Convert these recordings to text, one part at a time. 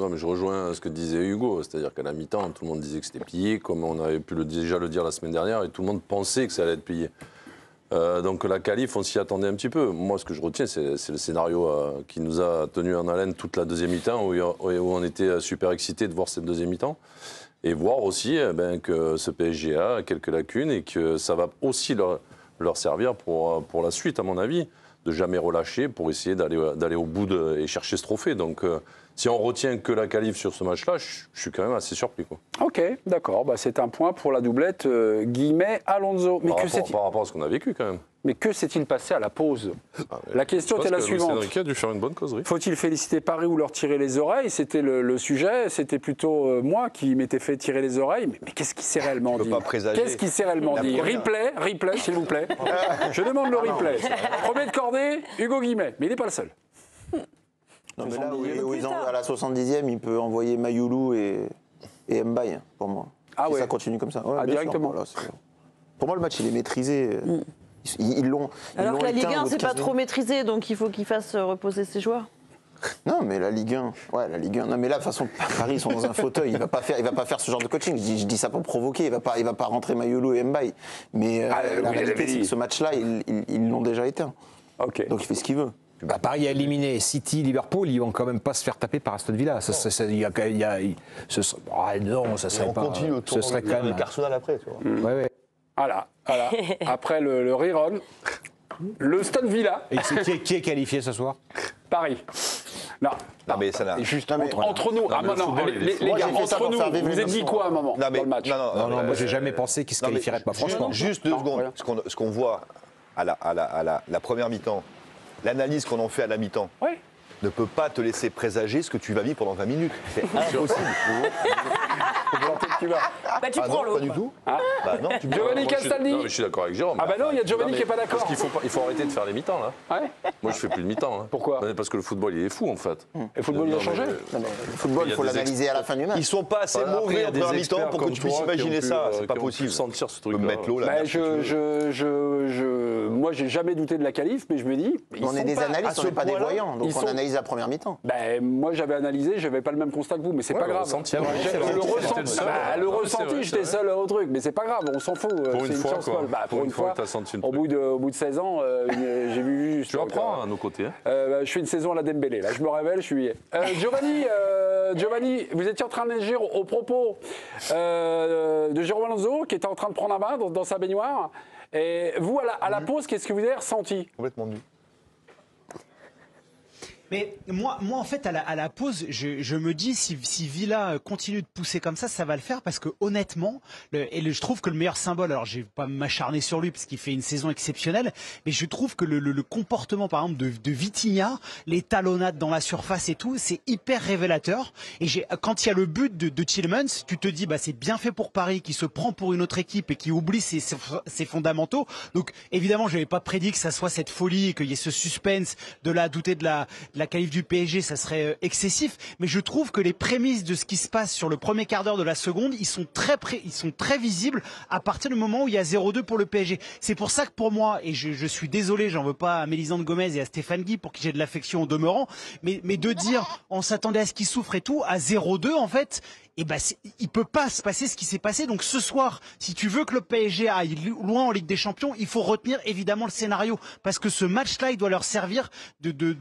Non, mais je rejoins ce que disait Hugo, c'est-à-dire qu'à la mi-temps, tout le monde disait que c'était plié, comme on avait pu déjà le dire la semaine dernière, et tout le monde pensait que ça allait être plié. Donc la qualif, on s'y attendait un petit peu. Moi, ce que je retiens, c'est le scénario qui nous a tenu en haleine toute la deuxième mi-temps, où on était super excités de voir cette deuxième mi-temps, et voir aussi que ce PSG a quelques lacunes, et que ça va aussi leur servir pour la suite, à mon avis, de jamais relâcher pour essayer d'aller au bout et chercher ce trophée. Donc si on retient que la qualif sur ce match-là, je suis quand même assez surpris, quoi. Ok, d'accord. Bah, c'est un point pour la doublette Guillemet-Alonso. Par rapport à ce qu'on a vécu, quand même. Mais que s'est-il passé à la pause? La question était la suivante. Luis Enrique a dû faire une bonne causerie. Faut-il féliciter Paris ou leur tirer les oreilles? C'était le sujet. C'était plutôt moi qui m'étais fait tirer les oreilles. Mais qu'est-ce qui s'est réellement dit? Qu'est-ce qui s'est réellement dit? Replay, s'il vous plaît. Je demande le replay. Premier de cordée, Hugo Guillemet. Mais il n'est pas le seul. Non, mais là où à la 70e, il peut envoyer Mayoulou et Mbaye, pour moi. Ah si ouais. ça continue comme ça. Ouais, directement. Pour moi, le match, il est maîtrisé. Ils l'ont. Alors que la Ligue 1, c'est pas trop maîtrisé, donc il faut qu'il fasse reposer ses joueurs. Non, mais la Ligue 1, la Ligue 1. Non, mais là, de toute façon, Paris, ils sont dans un fauteuil. Il va pas faire ce genre de coaching. Je dis ça pour provoquer. Il va pas rentrer Mayoulou et Mbaye. Mais la réalité, c'est que ce match-là, ils l'ont déjà éteint. Ok. Donc il fait ce qu'il veut. Bah, Paris a éliminé City, Liverpool, ils vont quand même pas se faire taper par Aston Villa. Non, ça serait on pas. continue autour Ce serait quand même. Arsenal après, tu vois. Ouais. Voilà. Après le rerun, le Aston Villa. Et qui est qualifié ce soir? Paris. Non, mais ça n'a. juste entre nous. Les gars, entre nous, vous êtes dit quoi à un moment dans le match? Non, moi j'ai jamais pensé qu'ils se qualifieraient pas, franchement. Juste 2 secondes. Ce qu'on voit à la première mi-temps, l'analyse qu'on en fait à la mi-temps, ne peut pas te laisser présager ce que tu vas vivre pendant 20 minutes. C'est impossible. Bah tu prends l'autre. Pas du tout. Hein Non, Giovanni Castaldi. Je suis d'accord avec Jérôme. Ah bah non, il y a Giovanni qui n'est pas d'accord. Parce qu'il faut arrêter de faire les mi-temps, là. Ouais. Moi, je fais plus de mi-temps. Pourquoi? Parce que le football, il est fou, en fait. Et le football, il a changé. Le football, il faut l'analyser à la fin du match. Ils sont pas assez mauvais en première mi-temps pour que tu puisses imaginer ça. C'est pas possible. Sentir ce truc. Mettre l'eau là. Moi, j'ai jamais douté de la qualif, mais je me dis. On est des analystes, on n'est pas des voyants. Donc on analyse la première mi-temps. Moi, j'avais analysé, j'avais pas le même constat que vous, mais c'est pas grave. Le ressenti, j'étais seul au truc, mais c'est pas grave, on s'en fout. Pour une fois, quoi. Pour une fois, au bout de 16 ans, j'ai vu. Tu reprends à nos côtés. Je fais une saison à la Dembélé. Là, je me révèle, je suis. Giovanni, vous étiez en train de réagir au propos de Jérôme Alonso, qui était en train de prendre un bain dans sa baignoire. Et vous, à la pause, qu'est-ce que vous avez ressenti? Complètement nu. Mais moi, en fait, à la pause, je me dis si Villa continue de pousser comme ça va le faire parce que honnêtement, je trouve que le meilleur symbole, alors je vais pas m'acharner sur lui parce qu'il fait une saison exceptionnelle, mais je trouve que le comportement, par exemple, de Vitinha, les talonnades dans la surface et tout, c'est hyper révélateur. Et quand il y a le but de Tielemans, tu te dis, c'est bien fait pour Paris qui se prend pour une autre équipe et qui oublie ses fondamentaux. Donc évidemment, je n'avais pas prédit que ça soit cette folie et qu'il y ait ce suspense de douter de la qualif du PSG, ça serait excessif, mais je trouve que les prémices de ce qui se passe sur le premier quart d'heure de la seconde, ils sont très visibles à partir du moment où il y a 0-2 pour le PSG. C'est pour ça que pour moi, et je suis désolé, j'en veux pas à Mélisande Gomez et à Stéphane Guy pour qui j'ai de l'affection au demeurant, mais de dire on s'attendait à ce qu'ils souffrent et tout, à 0-2 en fait, il peut pas se passer ce qui s'est passé. Donc ce soir, si tu veux que le PSG aille loin en Ligue des Champions, il faut retenir évidemment le scénario, parce que ce match-là, il doit leur servir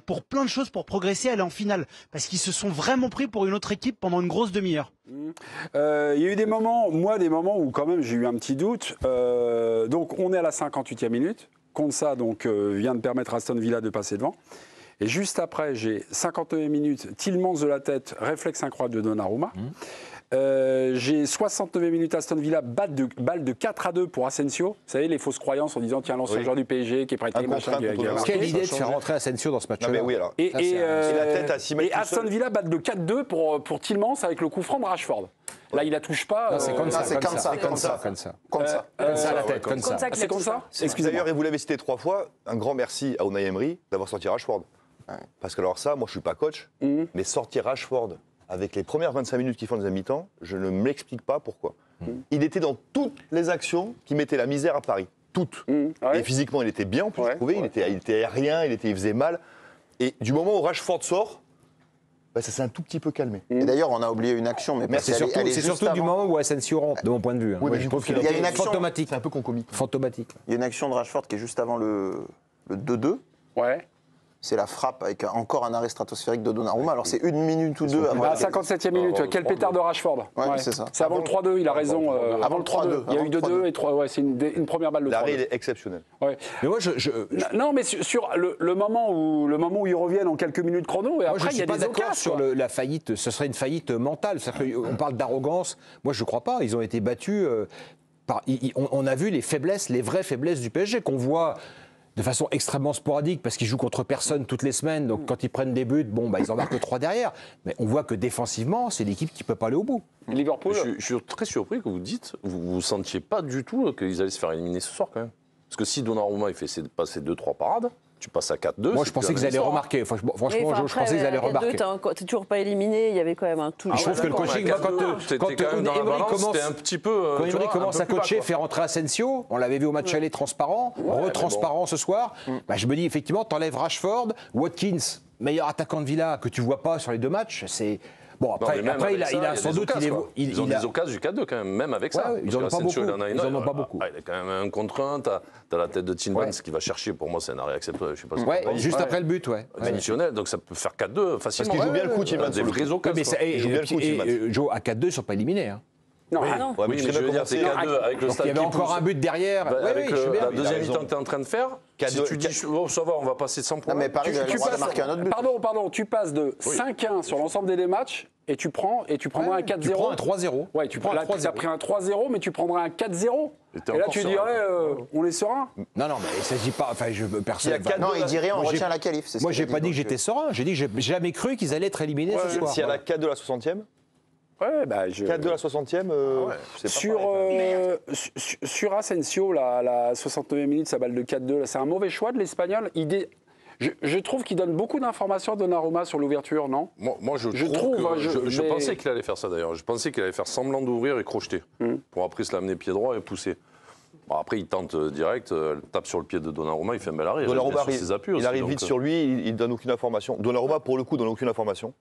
pour plein de choses, pour progresser, aller en finale, parce qu'ils se sont vraiment pris pour une autre équipe pendant une grosse demi-heure. Il y a eu des moments où quand même j'ai eu un petit doute. Donc on est à la 58e minute. Konsa vient de permettre à Aston Villa de passer devant. Et juste après, j'ai 59 minutes, Tielemans de la tête, réflexe incroyable de Donnarumma. J'ai 69 minutes Aston Villa, balle de 4-2 pour Asensio. Vous savez, les fausses croyances en disant tiens, l'ancien joueur du PSG qui est prêté, machin, qui a marqué. Quelle idée de faire rentrer Asensio dans ce match-là. Et la tête à 6 mètres. Et Aston Villa, balle de 4-2 pour Tielemans avec le coup franc de Rashford. Là, il la touche pas. C'est comme ça. C'est comme ça. À la tête, comme ça. C'est comme ça. D'ailleurs, et vous l'avez cité 3 fois, un grand merci à Unai Emery d'avoir sorti Rashford. Parce que alors ça, moi je suis pas coach, mais sortir Rashford avec les premières 25 minutes qu'il font dans les mi-temps, je ne m'explique pas pourquoi. Il était dans toutes les actions qui mettaient la misère à Paris. Toutes. Et physiquement, il était bien, on peut trouver. Il était aérien, il faisait mal. Et du moment où Rashford sort, bah, ça s'est un tout petit peu calmé. Et d'ailleurs, on a oublié une action, mais parce C'est qu'elle est- elle est surtout juste du avant. moment où Asensio rentre, de mon point de vue. Oui, mais je du trouve coup, qu'il il y a une était action- fantomatique. C'est un peu concomitant. Fantomatique. Il y a une action de Rashford qui est juste avant le 2-2. Ouais. C'est la frappe avec encore un arrêt stratosphérique de Donnarumma. Alors c'est 1 minute ou 2 avant. À la 57e minute, Avant le quel 3-2. pétard de Rashford. Ouais, c'est ça. C'est avant le 3-2, il a raison. Avant le 3-2. Il y a eu 2-2 et 3. Ouais, c'est une première balle de 3-2. L'arrêt, il est exceptionnel. Ouais. Mais moi, Non, mais sur le moment où ils reviennent en quelques minutes chrono, et Moi, je après, ne il y suis a pas des d'accord occasions. sur la faillite. Ce serait une faillite mentale. On parle d'arrogance. Moi, je ne crois pas. Ils ont été battus. On a vu les faiblesses, les vraies faiblesses du PSG qu'on voit de façon extrêmement sporadique parce qu'ils jouent contre personne toutes les semaines. Donc, quand ils prennent des buts, ils en marquent 3 derrière. Mais on voit que défensivement, c'est l'équipe qui ne peut pas aller au bout. Liverpool. Je suis très surpris que vous dites, vous ne sentiez pas du tout qu'ils allaient se faire éliminer ce soir quand même. Parce que si Donnarumma il fait passer 2-3 parades, tu passes à 4-2. Moi, c'est je pensais plus qu'ils la allaient même histoire. remarquer. Franchement, Oui, enfin, je pensais qu'ils allaient remarquer. T'es toujours pas éliminé, il y avait quand même un tout. Je trouve que le coaching, moi, quand T'étais quand même dans la Emery balance, commence, c'était un petit peu. quand tu Emery vois, commence un à peu plus coacher, bas, quoi. faire entrer Asensio, on l'avait vu au match aller transparent, retransparent ce soir. Je me dis effectivement, t'enlèves Rashford, Watkins, meilleur attaquant de Villa que tu vois pas sur les 2 matchs. C'est bon Non, après, mais même après avec ça, il a y sans des doute occasions, quoi. Ils ont il a- des occasions du 4-2 quand même, même avec ça. Ouais, ils en ont Parce que pas Asensio, beaucoup. il en a une, Ils en ont pas beaucoup. Il a quand même un contre un. T'as la tête de Tindans Ouais. qui va chercher. Pour moi, c'est un arrêt acceptable. Je sais pas si Ouais, vous juste comprenez. après le but, ouais. Exceptionnel, donc ça peut faire 4-2 facilement. qu'il joue bien le coup, Ouais, Tillmans, des sur le vraies coup. Ouais, occasions. mais quoi. ça- Il joue bien le coup, Tillmans. Joe, à 4-2, ils ne sont pas éliminés. Hein. Non, Ah non. Ouais, Oui, tu mais sais je veux bien dire, comment c'est c'est. 4-2 avec le Donc il stade y avait qui encore pousse. un but derrière. Bah, Oui, avec oui, je suis bien. la il a deuxième raison. mi-temps que tu es en train de faire, si 4-2, tu dis, oh, ça va, on va passer sans Non, problème. mais Paris a le droit de marquer un autre but. Pardon, tu passes de 5-1 sur l'ensemble des 2 matchs et tu prends un 4-0. Tu prends un 3-0. Ouais, tu prends un là, tu as pris un 3-0, mais tu prendras un 4-0. Et t'es Et là, encore tu serein. dirais, on est serein. Non, mais il ne s'agit pas. Enfin, je personne. Il y a 4-2. Non, il dit rien, on Moi, j'ai- retient la qualif. c'est ce Moi, qu'il j'ai a pas dit que donc, j'étais serein. J'ai dit que j'ai jamais cru qu'ils allaient être éliminés ce soir. S'il y a la 4 de la 60e, Ouais, bah, je... 4 de la 60e, c'est pas Sur, pareil. sur Asensio, la 69e minute, sa balle de 4-2, là, c'est un mauvais choix de l'Espagnol. Je trouve qu'il donne beaucoup d'informations à Donnarumma sur l'ouverture, non? Moi, je Je trouve trouve, que je mais- pensais qu'il allait faire ça d'ailleurs. Je pensais qu'il allait faire semblant d'ouvrir et crocheter pour après se l'amener pied droit et pousser. Bon, après, il tente direct, tape sur le pied de Donnarumma, il fait un bel arrêt. Donnarumma il reste sur ses appuis aussi, il arrive donc, vite sur lui, il donne aucune information. Donnarumma, pour le coup, donne aucune information.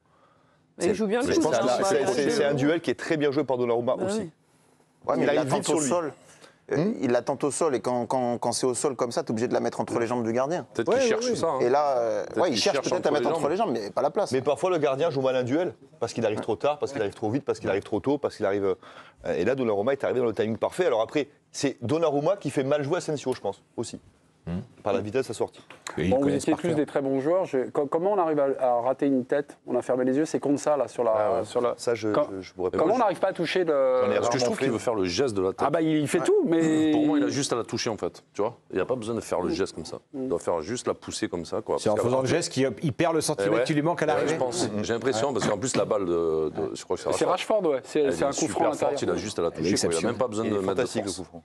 Il joue bien le Je coup. pense que Donnarumma. c'est un duel qui est très bien joué par Donnarumma Bah aussi. oui. Ouais, mais Il il arrive l'attend vite sur au lui. sol. Il l'attend au sol et quand c'est au sol comme ça, tu es obligé de la mettre entre les jambes du gardien. Peut-être qu'il cherche ça. hein. Et là, Peut-être il qu'il cherche cherche peut-être à entre mettre les entre les jambes, mais pas la place. Mais parfois, le gardien joue mal un duel parce qu'il arrive trop tard, parce qu'il arrive trop vite, parce qu'il arrive trop tôt, parce qu'il arrive. Et là, Donnarumma est arrivé dans le timing parfait. Alors après, c'est Donnarumma qui fait mal jouer Asensio, je pense, aussi. Par la vitesse à sortie. Bon, vous étiez tous des très bons joueurs. Comment on arrive à rater une tête? On a fermé les yeux, c'est comme ça, là, sur la. Ah ouais. sur la... Ça, je pourrais pas. Comment on n'arrive pas à toucher le. J'en ai Parce que je trouve fait. qu'il veut faire le geste de la tête. Ah, bah, il fait tout, mais. Pour moi, il a juste à la toucher en fait. Tu vois, il n'y a pas besoin de faire le geste comme ça. Il doit faire juste la pousser comme ça. Quoi. C'est en Parce qu'à faisant le la- geste qu'il perd le centimètre Eh ouais. qui lui manque à Ouais, l'arrivée. je pense. J'ai l'impression, parce qu'en plus, la balle je crois que C'est Rashford, ouais. C'est Elle un est coup franc super à l'intérieur. forte, il a juste à la toucher. quoi. Il n'a exceptionnel. même pas besoin Il de est mettre de fantastique, le force. coup franc.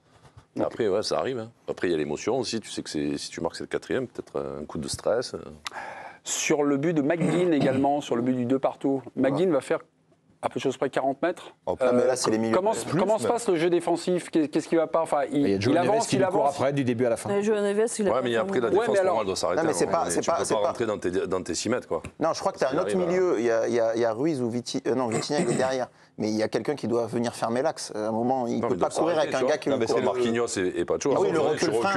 Après, ouais, ça arrive. Hein. Après, il y a l'émotion aussi. Tu sais que si tu marques, c'est le 4e, peut-être un coup de stress. Sur le but de McGinn également, sur le but du 2 partout. McGinn va faire à peu de choses près 40 mètres. Ah, mais là, c'est les milieux. Comment Plus, se passe le jeu défensif? Qu'est-ce qui va pas? Enfin, Il y a Joe Neves avance, qui il lui court avance. après du début à la fin. Mais Joe Neves, il a Ouais, pas mais fait après, la un- défense, mais pour alors- moi, elle doit s'arrêter. Non, mais c'est à un moment pas- donné. c'est Tu pas- peux c'est pas pas- rentrer dans tes 6 mètres, quoi. Non, je crois que tu as un Il autre arrive à- milieu. Il y a Ruiz ou non, Vitinha, il est derrière. Mais il y a quelqu'un qui doit venir fermer l'axe. À un moment, il ne Non, peut mais pas doit courir s'arrêter, avec un tu gars vois. qui Non, le mais court. c'est Marquinhos et Pacho. Ah oui, le tu recul frein,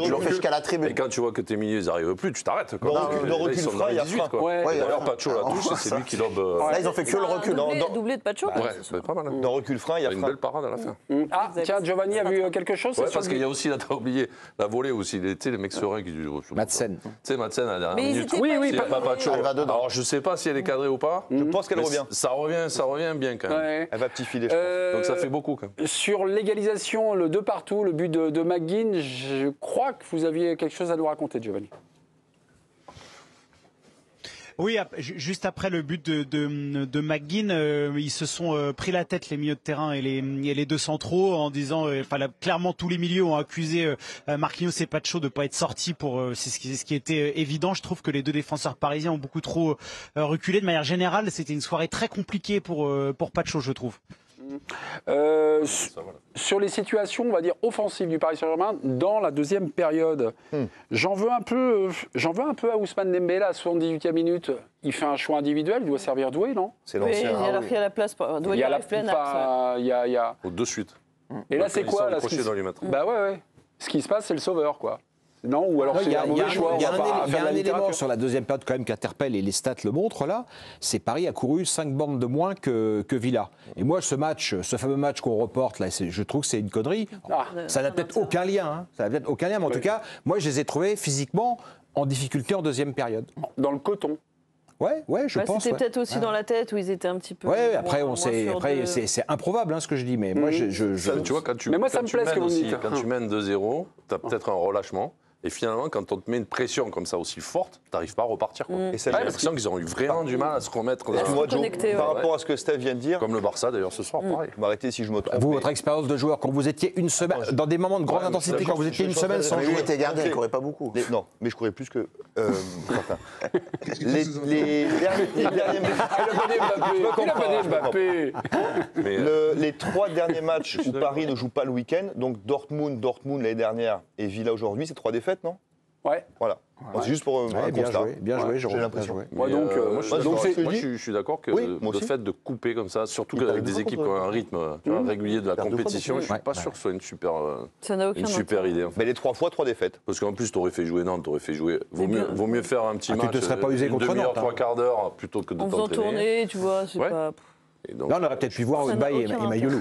il le fait jusqu'à la tribune. Et quand tu vois que tes milieux, ils n'arrivent plus, tu t'arrêtes. quoi. Dans recul Ils sont frein, dans il y les a 18, frein. quoi. Ouais. Et Ouais, d'ailleurs, ouais. Pacho, la On touche, voit c'est ça. lui qui lobe. Là, ils ont fait que le recul. Doublé de Pacho. Ouais, c'est pas mal. hein. Dans recul frein, il y a Une frein. belle parade à la fin. Ah, Exact. tiens, Giovanni a vu quelque chose? Ouais, c'est parce sur qu'il y le a aussi, là, t'as oublié, la volée aussi. Tu sais, les mecs sereins qui disent. Madsen. Tu sais, Madsen, à la dernière Mais ils minute. étaient Oui, pas oui, Il n'y a pas Pacho. Elle va dedans. Alors, je sais pas si elle est cadrée ou pas. Je pense qu'elle mais revient. Ça revient bien quand même. Ouais. Elle va petit filet, je pense. Donc ça fait beaucoup quand même. Sur l'égalisation, le 2 partout, le but de McGinn, je crois que vous aviez quelque chose à nous raconter, Giovanni. Oui, juste après le but de McGinn, ils se sont pris la tête, les milieux de terrain et les deux centraux, en disant, clairement tous les milieux ont accusé Marquinhos et Pacho de pas être sortis c'est ce qui était évident. Je trouve que les deux défenseurs parisiens ont beaucoup trop reculé. De manière générale, c'était une soirée très compliquée pour Pacho, je trouve. Sur les situations, on va dire, offensives du Paris Saint-Germain, dans la deuxième période, j'en veux un peu à Ousmane Dembélé à la 78e minute. Il fait un choix individuel, il doit servir Doué, non? C'est Oui, l'ancien. alors qu'il y a la place. Il y a la pleine il y a... De suite. Et là, c'est quoi là, ce qui... dans les mettre. Bah ouais. Ce qui se passe, c'est le sauveur, quoi. Non, ou alors c'est un mauvais choix. Il y a un élément sur la deuxième période quand même qui interpelle, et les stats le montrent là, c'est Paris a couru 5 bornes de moins que Villa. Et moi, ce fameux match qu'on reporte, là, je trouve que c'est une connerie. Ça n'a peut-être aucun lien, mais en tout cas, moi, je les ai trouvés physiquement en difficulté en deuxième période. Dans le coton. Ouais, je pense. C'était peut-être aussi dans la tête où ils étaient un petit peu. Ouais, après, c'est improbable ce que je dis, mais moi, Tu vois, mais moi, ça me plaît ce que vous dites. Quand tu mènes 2-0, tu as peut-être un relâchement. Et finalement, quand on te met une pression comme ça aussi forte, tu n'arrives pas à repartir. Quoi. Et ça, j'ai l'impression qu'ils ont eu vraiment du mal à se remettre. Par rapport à ce que Steph vient de dire. Comme le Barça d'ailleurs ce soir, pareil. Vous m'arrêtez si je me trompe. Vous, votre expérience de joueur, quand vous étiez une semaine, dans des moments de grande intensité, quand vous étiez une semaine sans jouer. Il était gardien, il ne courait pas beaucoup. Non, mais je courais plus que. Les derniers Mbappé. Les 3 derniers matchs où Paris ne joue pas le week-end, donc Dortmund l'année dernière et Villa aujourd'hui, c'est 3 défaites, non? Ouais. Voilà. C'est juste pour un constat. Bien joué, j'ai l'impression. Moi, je suis d'accord que le fait de couper comme ça, surtout avec des équipes qui ont un rythme régulier de la compétition, je ne suis pas sûr que ce soit une super idée. Mais les 3 fois, 3 défaites. Parce qu'en plus, tu aurais fait jouer Nantes, tu aurais fait jouer. Vaut mieux faire un petit match. Tu ne te serais pas usé contre Nantes. 3 quarts d'heure plutôt que de t'entraîner. En faisant tourner, tu vois, c'est pas. Donc, là, on aurait peut-être pu voir Mbaye et Mayulu.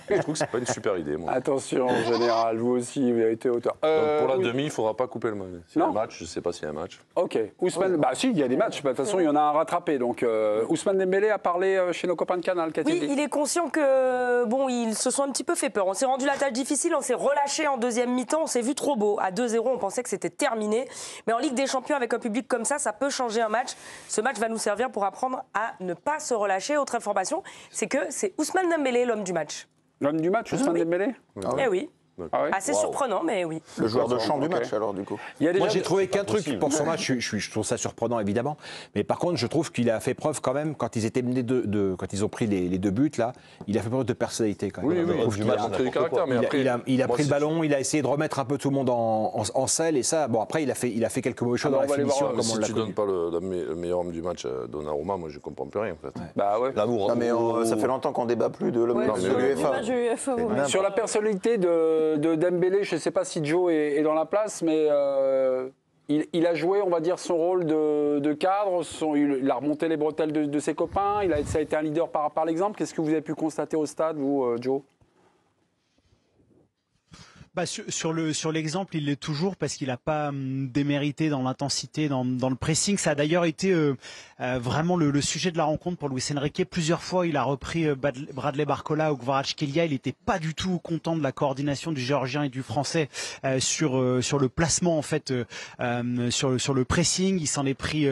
Je trouve que c'est pas une super idée, moi. Attention, en général, vous aussi, vous avez été auteur. Donc pour la demi, il ne faudra pas couper le match. S'il y a un match, je ne sais pas s'il y a un match. Ok. Ousmane, bah si, il y a des matchs. De toute façon, il y en a un rattrapé. Donc, Ousmane Dembélé a parlé chez nos copains de Canal. Oui, il est conscient que ils se sont un petit peu fait peur. On s'est rendu la tâche difficile, on s'est relâché en deuxième mi-temps, on s'est vu trop beau. À 2-0, on pensait que c'était terminé. Mais en Ligue des Champions, avec un public comme ça peut changer un match. Ce match va nous servir pour apprendre à ne pas se relâcher. Autre information, c'est que c'est Ousmane Dembélé l'homme du match. L'homme du match, Ousmane Dembélé? Eh oui. Ah ouais. Assez surprenant, mais oui. Le joueur de champ du match, alors, du coup. Moi, j'ai trouvé qu'un truc pour son match. Je trouve ça surprenant, évidemment. Mais par contre, je trouve qu'il a fait preuve quand même, quand ils étaient menés quand ils ont pris les 2 buts, là, il a fait preuve de personnalité quand même. Il a pris le ballon, il a essayé de remettre un peu tout le monde en selle. Et ça, bon, après, il a fait quelques mauvais choses dans la finition, comme on l'a Si tu ne donnes pas le meilleur homme du match à Donnarumma, moi, je ne comprends plus rien, en fait. Bah ouais. Non, mais ça fait longtemps qu'on débat plus de l'homme de l'UEFA. Sur la personnalité de Dembélé, je ne sais pas si Joe est dans la place, mais il a joué, on va dire, son rôle de cadre. Il a remonté les bretelles de ses copains. Ça a été un leader par l'exemple. Qu'est-ce que vous avez pu constater au stade, vous, Joe? Sur l'exemple, il l'est toujours parce qu'il n'a pas démérité dans l'intensité, dans le pressing. Ça a d'ailleurs été vraiment le sujet de la rencontre pour Luis Enrique. Plusieurs fois, il a repris Bradley Barcola ou Kvaratskhelia. Il n'était pas du tout content de la coordination du Géorgien et du Français sur le placement, en fait, sur le pressing. Il s'en est pris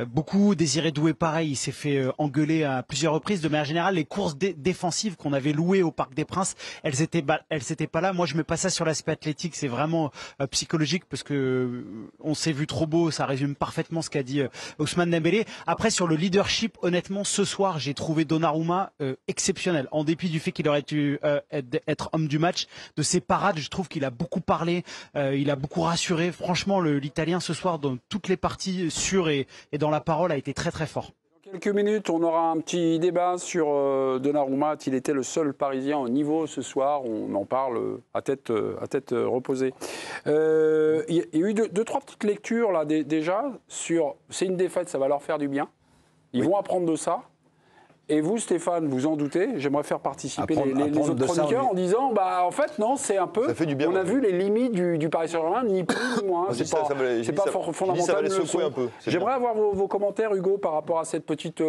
beaucoup. Désiré Doué, pareil, il s'est fait engueuler à plusieurs reprises. De manière générale, les courses défensives qu'on avait louées au Parc des Princes, elles étaient pas là. Moi, je mets pas ça sur l'aspect athlétique, c'est vraiment psychologique parce que on s'est vu trop beau, ça résume parfaitement ce qu'a dit Ousmane Dembélé. Après, sur le leadership, honnêtement, ce soir, j'ai trouvé Donnarumma exceptionnel. En dépit du fait qu'il aurait dû être homme du match, de ses parades, je trouve qu'il a beaucoup parlé, il a beaucoup rassuré. Franchement, l'Italien ce soir, dans toutes les parties sûres et dans la parole, a été très très fort. Quelques minutes, on aura un petit débat sur Donnarumma. A-t-il été le seul Parisien au niveau ce soir? On en parle à tête reposée. Il y a eu deux, trois petites lectures là déjà sur c'est une défaite, ça va leur faire du bien. Ils vont apprendre de ça. Et vous, Stéphane, vous en doutez? J'aimerais faire participer les autres chroniqueurs en disant, bah en fait non, c'est un peu. Ça fait du bien, on a vu les limites du Paris Saint-Germain, ni plus ni moins. C'est pas fondamental. J'aimerais avoir vos commentaires, Hugo, par rapport à cette petite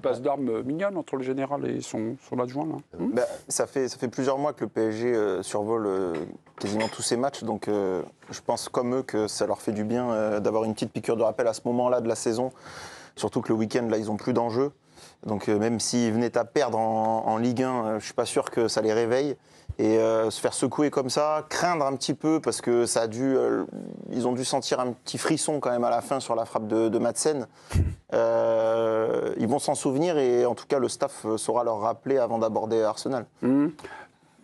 passe d'armes mignonne entre le général et son adjoint. Là. Ça fait plusieurs mois que le PSG survole quasiment tous ses matchs, donc je pense comme eux que ça leur fait du bien d'avoir une petite piqûre de rappel à ce moment-là de la saison. Surtout que le week-end, là, ils n'ont plus d'enjeu. Donc même s'ils venaient à perdre en Ligue 1, je ne suis pas sûr que ça les réveille. Et se faire secouer comme ça, craindre un petit peu, parce que ça a ils ont dû sentir un petit frisson quand même à la fin sur la frappe de Madsen. Ils vont s'en souvenir et en tout cas le staff saura leur rappeler avant d'aborder Arsenal.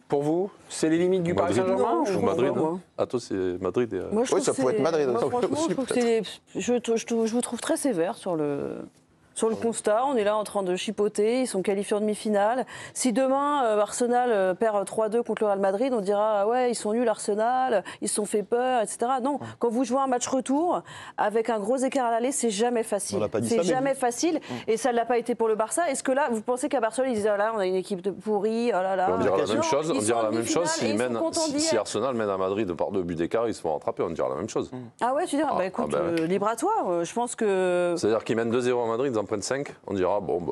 Pour vous, c'est les limites du Paris Madrid. Saint-Germain Ou Madrid. Ah, toi, c'est Madrid. Moi, je Oui, trouve ça que pourrait être Madrid. moi, franchement, je trouve que je vous trouve très sévère sur le constat. On est là en train de chipoter. Ils sont qualifiés en demi-finale. Si demain, Arsenal perd 3-2 contre le Real Madrid, on dira ah ouais, ils sont nuls, Arsenal, ils se sont fait peur, etc. Non, quand vous jouez un match retour avec un gros écart à l'aller, c'est jamais facile. On n'a pas dit C'est ça, mais- jamais facile. Et ça ne l'a pas été pour le Barça. Est-ce que là, vous pensez qu'à Barcelone, ils disent ah là, on a une équipe de pourris, oh là là. On dira la même Non, chose. ils On sont dira en la même chose demi-finale si Arsenal mène à Madrid par 2 buts d'écart, ils se font rattraper. On dira la même chose. Ah ouais, tu dis, bah écoute, libre à toi. Je pense que. C'est-à-dire qu'ils mènent 2-0 à Madrid, ils en prennent 5. On dira bon, bah,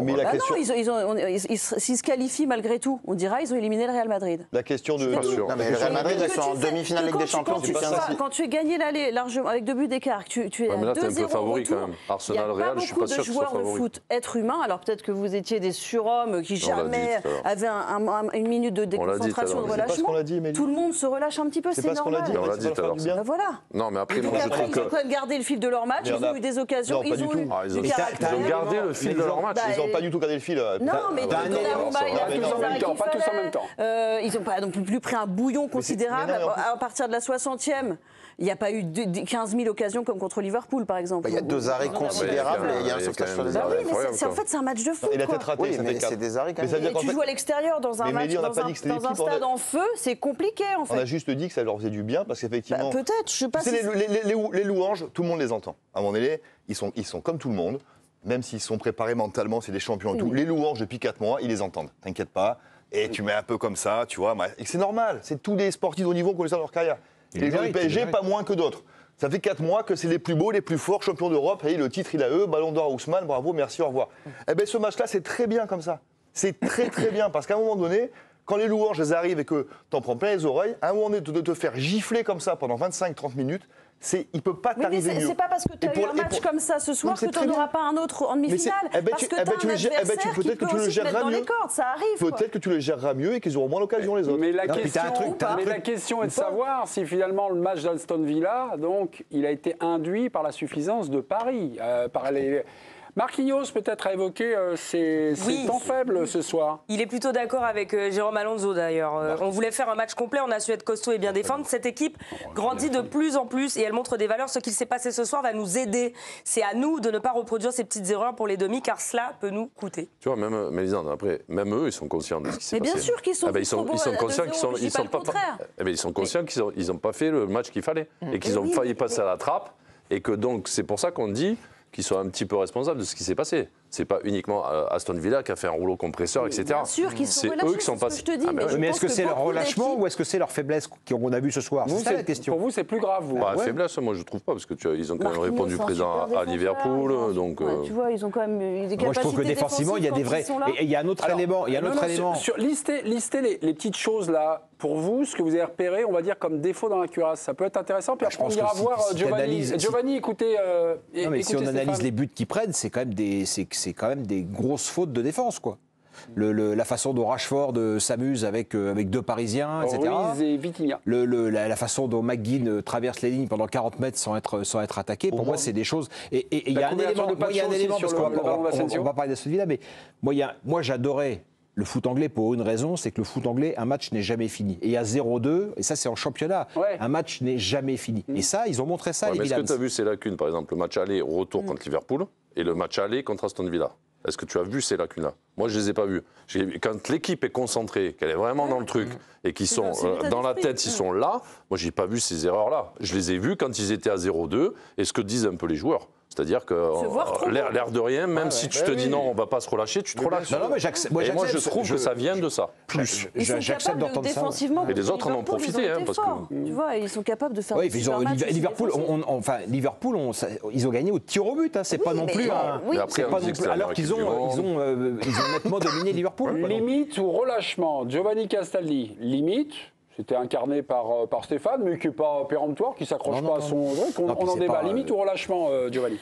mais la Ah question, non, s'ils se qualifient malgré tout, on dira ils ont éliminé le Real Madrid. la question de. Pas sûr. Non, mais le Real Madrid, ils sont en demi-finale Ligue des Champions. Quand tu es gagné l'aller largement avec 2 buts d'écart, tu es Ouais, à mais là, t'es un 2-0 peu favori retour, quand même. Arsenal, il y a Real, je suis pas sûr de qu'ils soient joueurs de favoris. foot être humains. Alors peut-être que vous étiez des surhommes qui On l'a dit jamais tout à l'heure. avaient une minute de On l'a dit tout à déconcentration, l'heure. de C'est pas ce relâchement. qu'on a dit, Émilie. Tout le monde se relâche un petit peu, C'est c'est pas ce qu'on a normal. dit. On l'a dit tout à l'heure, bien. Ben voilà. Non, mais après, Donc moi, je après, trouve ils ont que. quand même gardé le fil de leur match, Mais ils on a- ont eu des occasions, Non, pas ils du ont tout. eu Ah, ils ont du caractère. gardé le fil de leur match. Ils n'ont pas du tout gardé le fil. Non, mais Ah, Donnarumma, il a pas pris tous en les même temps, arrêts pas qu'il tous en fallait. même temps. Ils n'ont pas non plus pris un bouillon considérable. mais non, mais en plus- À partir de la 60e, il n'y a pas eu 15 000 occasions comme contre Liverpool, par exemple. Il y a 2 arrêts considérables et il y a un Il y a sauvetage quand sur même les des Bah arrêts. oui, mais incroyable, en quoi. fait, c'est un match de foot. Il a quoi. peut-être raté, Oui, ça mais fait c'est 4. des arrêts quand Mais ça veut même. dire qu'en Tu fait, joues à l'extérieur dans un Mais match, Mélie, on n'a dans pas un dit que c'était l'équipe, stade en feu, c'est compliqué en on a fait. juste dit que ça leur faisait du bien parce Bah, qu'effectivement. peut-être, je sais pas Tu si. sais, les louanges, tout le monde les entend. À un moment donné, ils sont comme tout le monde, même s'ils sont préparés mentalement, c'est des champions et tout. Les louanges, depuis 4 mois, ils les entendent. T'inquiète pas. Et tu mets un peu comme ça, tu vois. Et c'est normal. C'est tous les sportifs de haut niveau qui ont ça dans leur carrière. Ils Les le joueurs du méritent, ils le PSG, méritent. pas moins que d'autres. Ça fait 4 mois que c'est les plus beaux, les plus forts champions d'Europe. Et le titre, il a eux. Ballon d'or à Ousmane, bravo, merci, au revoir. Eh bien, ce match-là, c'est très bien comme ça. C'est très, très bien. Parce qu'à un moment donné, quand les louanges elles arrivent et que t'en prends plein les oreilles, à un moment donné, de te faire gifler comme ça pendant 25-30 minutes, il peut pas Oui, mais t'arriver mieux. c'est pas parce que tu Et as pour- eu un et match pour- comme ça ce soir mais c'est que tu très n'en auras bien. pas un autre en Mais demi-finale. c'est- eh ben, Parce tu- que eh ben, tu as tu un le gères- eh ben, tu- adversaire qui peut-être que peut tu le aussi te mettre géreras dans les mieux. cordes, ça arrive. quoi. Peut-être que tu le géreras mieux et qu'ils auront moins l'occasion les autres. Mais la Non, puis question, t'as un truc. la question est de savoir si finalement le match d'Aston Villa, donc, il a été induit par la suffisance de Paris, par les. Marquinhos peut-être a évoqué ses Oui. temps faibles ce soir. Il est plutôt d'accord avec Jérôme Alonso d'ailleurs. On voulait faire un match complet, on a su être costaud et bien défendre. Cette équipe grandit de plus en plus et elle montre des valeurs. Ce qu'il s'est passé ce soir va nous aider. C'est à nous de ne pas reproduire ces petites erreurs pour les demi car cela peut nous coûter. Tu vois, même Mélisande, après, même eux, ils sont conscients de ce qui s'est Mais passé. bien sûr qu'ils sont Ah ben, ils sont conscients conscients de qu'ils zéro, sont, je dis pas le contraire. eh ben, ils sont conscients qu'ils n'ont pas fait le match qu'il fallait et qu'ils ont oui, failli mais- passer à la trappe et que donc c'est pour ça qu'on dit qu'ils sont un petit peu responsables de ce qui s'est passé. C'est pas uniquement Aston Villa qui a fait un rouleau compresseur, etc. Bien sûr qu'ils sont C'est relâchés, eux qui sont c'est ce que passés. je te dis, Ah, mais ouais. je Mais pense est-ce que que c'est leur beaucoup relâchement d'équipes- ou est-ce que c'est leur faiblesse qu'on a vu ce soir Vous, C'est ça la question. Pour vous, c'est plus grave, vous. Bah, Ouais. faiblesse, moi je trouve pas, parce que ils ont quand même Marquinhos, répondu c'est un présent super à défenseur, Liverpool, ils ont- donc. ouais, tu vois, ils ont quand même eu des Moi, je trouve que capacités défensivement, il y a des défensives vrais. quand ils sont là. Et il y a un autre Alors, élément. Il y a un non, autre non, élément. listez les petites choses là, pour vous, ce que vous avez repéré, on va dire, comme défaut dans la cuirasse. Ça peut être intéressant. Puis Je après, on pense ira que si- voir si Giovanni. t'analyses- Giovanni, écoutez. Non, mais si on écoutez analyse Stéphane. les buts qu'ils prennent, c'est quand même des grosses fautes de défense, quoi. La façon dont Rashford s'amuse avec deux Parisiens, etc. Ruiz et Vitinha. La façon dont McGinn traverse les lignes pendant 40 mètres sans être attaqué, pour moi, c'est des choses. Et il y a un couverture élément, de Pacho moi, il y a un aussi élément sur parce le ballon d'Asensio. on va parler d'Aston Villa, mais moi, j'adorais le foot anglais pour une raison, c'est que le foot anglais, un match n'est jamais fini. Et il y a 0-2, et ça, c'est en championnat. Ouais. Un match n'est jamais fini. Et ça, ils ont montré ça, Ouais, les mais est-ce que Villans. tu as vu ces lacunes, par exemple, le match aller au retour contre Liverpool et le match aller contre Aston Villa? Est-ce que tu as vu ces lacunes-là? Moi, je ne les ai pas vues. Quand l'équipe est concentrée, qu'elle est vraiment dans le truc et qu'ils sont c'est l'état dans la d'esprit. tête, ils sont là, moi, je n'ai pas vu ces erreurs-là. Je les ai vues quand ils étaient à 0-2 et ce que disent un peu les joueurs. C'est-à-dire que voir trop l'air de rien, même si tu te dis non, on ne va pas se relâcher, tu te relâches. Non, non, mais j'accepte. Et moi, je trouve que ça vient de ça. Plus. Ils sont J'accepte capables de d'entendre ça. défensivement. Et les autres en ont Liverpool, profité, ils ont été parce que- forts, tu vois, ils sont capables de faire Oui, des puis super matchs aussi Liverpool, défensifs. Liverpool, ils ont gagné au tir au but. Hein, c'est Oui, pas non mais- plus. oui. Et après, C'est on pas disait non que plus. c'était la Alors meilleure qu'ils équipe du monde. ils ont nettement dominé Liverpool. Limite ou relâchement, Giovanni Castaldi, limite. C'était incarné par Stéphane, mais qui n'est pas péremptoire, qui ne s'accroche Non, pas non, à son truc. On Non, puis en c'est débat. pas, Limite ou relâchement, Giovanni?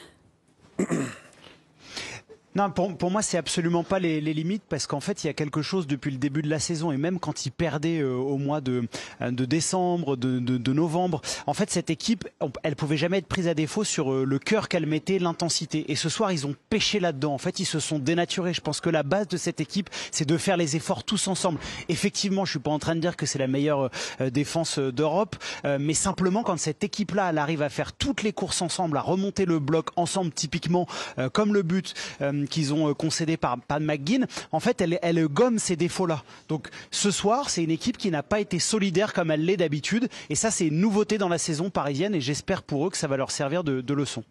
Non, pour moi, c'est absolument pas les limites parce qu'en fait, il y a quelque chose depuis le début de la saison et même quand ils perdaient au mois de décembre, de novembre, en fait, cette équipe, elle pouvait jamais être prise à défaut sur le cœur qu'elle mettait, l'intensité. Et ce soir, ils ont pêché là-dedans. En fait, ils se sont dénaturés. Je pense que la base de cette équipe, c'est de faire les efforts tous ensemble. Effectivement, je suis pas en train de dire que c'est la meilleure défense d'Europe, mais simplement quand cette équipe-là, elle arrive à faire toutes les courses ensemble, à remonter le bloc ensemble, typiquement, comme le but qu'ils ont concédé par McGinn, en fait, elle gomme ces défauts-là. Donc, ce soir, c'est une équipe qui n'a pas été solidaire comme elle l'est d'habitude. Et ça, c'est une nouveauté dans la saison parisienne. Et j'espère pour eux que ça va leur servir de leçon.